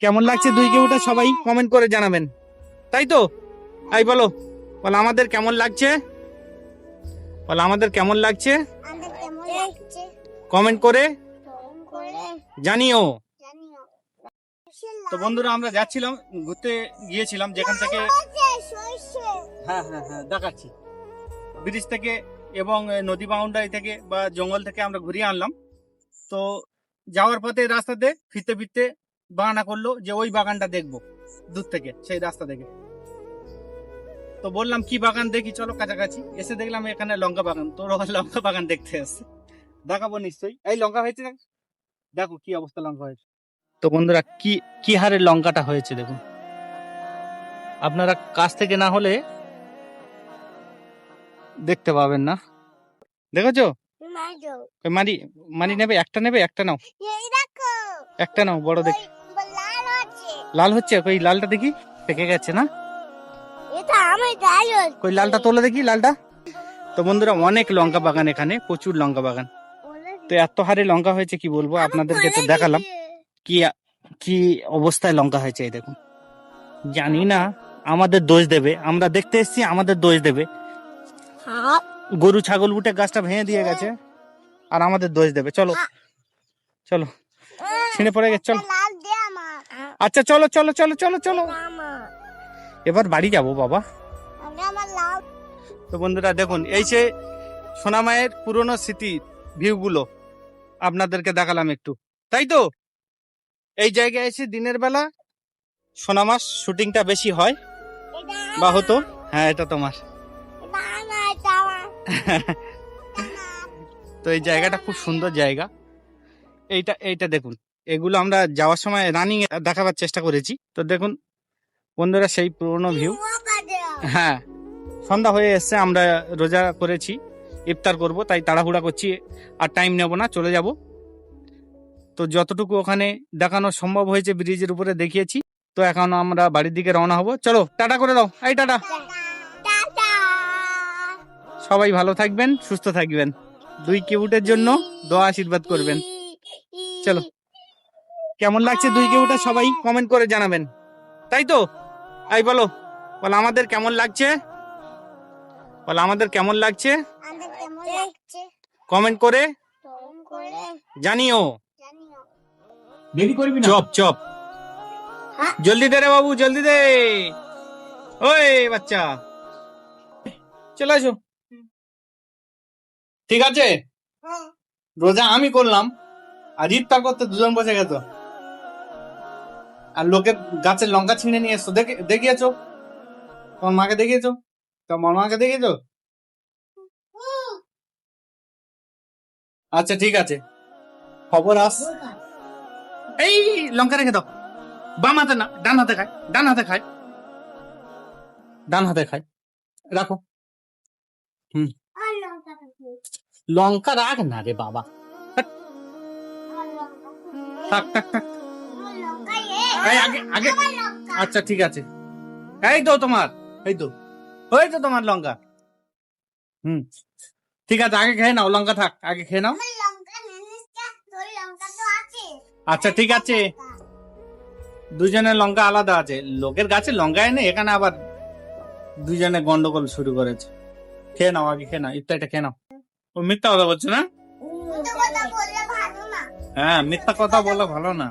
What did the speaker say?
কেমন লাগছে দুই কেউটা সবাই কমেন্ট করে জানাবেন, তাই তো? এই বলো, বল আমাদের কেমন লাগছে, বল আমাদের কেমন লাগছে, কমেন্ট করে জানিও। তো বন্ধুরা আমরা যাচ্ছিলাম, ঘুরতে গিয়েছিলাম যেখান থেকে, হ্যাঁ হ্যাঁ হ্যাঁ দেখাচ্ছি, ব্রিজ থেকে এবং নদী বাউন্ডারি থেকে বা জঙ্গল থেকে আমরা ঘুরিয়ে আনলাম। তো যাওয়ার পথে রাস্তাতে ফিরতে ফিরতে বাহানা করলো যে ওই বাগানটা দেখবো দূর থেকে, সেই রাস্তা থেকে। তো বললাম কি বাগান দেখি, চলো কাছাকাছি। এসে দেখলাম এখানে লঙ্কা বাগান। তোর লঙ্কা বাগান দেখতে আসছে, দেখাবো নিশ্চয়ই। এই লঙ্কা হয়েছে, দেখো কি অবস্থা লঙ্কা হয়েছে। তো বন্ধুরা কি কি হারে লঙ্কাটা হয়েছে দেখুন, আপনারা কাছ থেকে না হলে দেখতে পাবেন না। দেখেছো? মারি মারি নেবে, একটা নেবে, একটা নাও, একটা নাও বড় দেখি। লাল হচ্ছে, ওই লালটা দেখি পেকে গেছে না, ওই লালটা তোলো দেখি, লালটা। তো বন্ধুরা অনেক লঙ্কা বাগান এখানে, প্রচুর লঙ্কা বাগান। তো এত হারে লঙ্কা হয়েছে কি বলবো আপনাদেরকে, তো দেখালাম কি কি অবস্থায় লঙ্কা হয়েছে। এই দেখুন, জানি না আমাদের দোষ দেবে, আমরা দেখতে এসেছি আমাদের দোষ দেবে, গরু ছাগল উঠে গাছটা ভেঙে দিয়ে গেছে আর আমাদের দোষ দেবে। চলো চলো, ছিঁড়ে পড়ে গেছে, চলো। আচ্ছা চলো চলো চলো চলো চলো, এবার বাড়ি যাবো বাবা। তো বন্ধুরা দেখুন, এই যে সোনামায়ের পুরনো স্মৃতি ভিউ গুলো আপনাদেরকে দেখালাম একটু, তাই তো? এই জায়গায় এসে দিনের বেলা সোনামার শুটিংটা বেশি হয় বা হতো। হ্যাঁ এটা তোমার। তো এই জায়গাটা খুব সুন্দর জায়গা। এইটা দেখুন, এগুলো আমরা যাওয়ার সময় রানিং দেখাবার চেষ্টা করেছি। তো দেখুন বন্ধুরা সেই পুরনো ভিউ। হ্যাঁ সন্ধ্যা হয়ে এসছে, আমরা রোজা করেছি, ইফতার করব, তাই তাড়াহুড়া করছি, আর টাইম নেব না, চলে যাব। তো যতটুকু ওখানে দেখানো সম্ভব হয়েছে ব্রিজের উপরে দেখিয়েছি। তো এখন আমরা বাড়ির দিকে রওনা হব। চলো টাটা করে দাও, এই টাটা। সবাই ভালো থাকবেন, সুস্থ থাকবেন, দুই কিউটের জন্য দোয়া আশীর্বাদ করবেন। চলো, কেমন লাগছে দুই কেউটা সবাই কমেন্ট করে জানাবেন, তাই তো? এই বলো, বল আমাদের কেমন লাগছে, বল আমাদের কেমন লাগছে, কমেন্ট করে জানিও। দেরি করবি না, চপ চপ জলদি দে রে বাবু, জলদি দে। ওই বাচ্চা চলে আসো, ঠিক আছে? রোজা আমি করলাম আর ইফতার করতে দুজন বসে গেছো, আর লোকের গাছের লঙ্কা ছিঁড়ে নিয়ে এসছো, দেখিয়েছো তোমার মাকে, দেখিয়েছো তোমার মাকে, দেখিয়েছো? আচ্ছা ঠিক আছে, খবর আস। এই লঙ্কা রেখে দাও, বাম হাতে না, ডান হাতে খায়, ডান হাতে খায়, ডান হাতে খায়, রাখো। লঙ্কা রাখ না রে বাবা, থাক থাক থাক। আগে আগে, আচ্ছা ঠিক আছে, এই তো তোমার, এই তো ওই তো তোমার লঙ্কা। ঠিক আছে, আগে খেয়ে নাও, লঙ্কা থাক, আগে খেয়ে নাও। আচ্ছা ঠিক আছে, দুজনের লঙ্কা আলাদা আছে, লোকের গাছে লঙ্কা এনে এখানে আবার দুজনে গন্ডগোল শুরু করেছে। খেয়ে নাও, আগে খেয়ে নাও, ইফতারটা খেয়ে নাও। ও মিথ্যা কথা বলছো না? হ্যাঁ মিথ্যা কথা বলা ভালো না।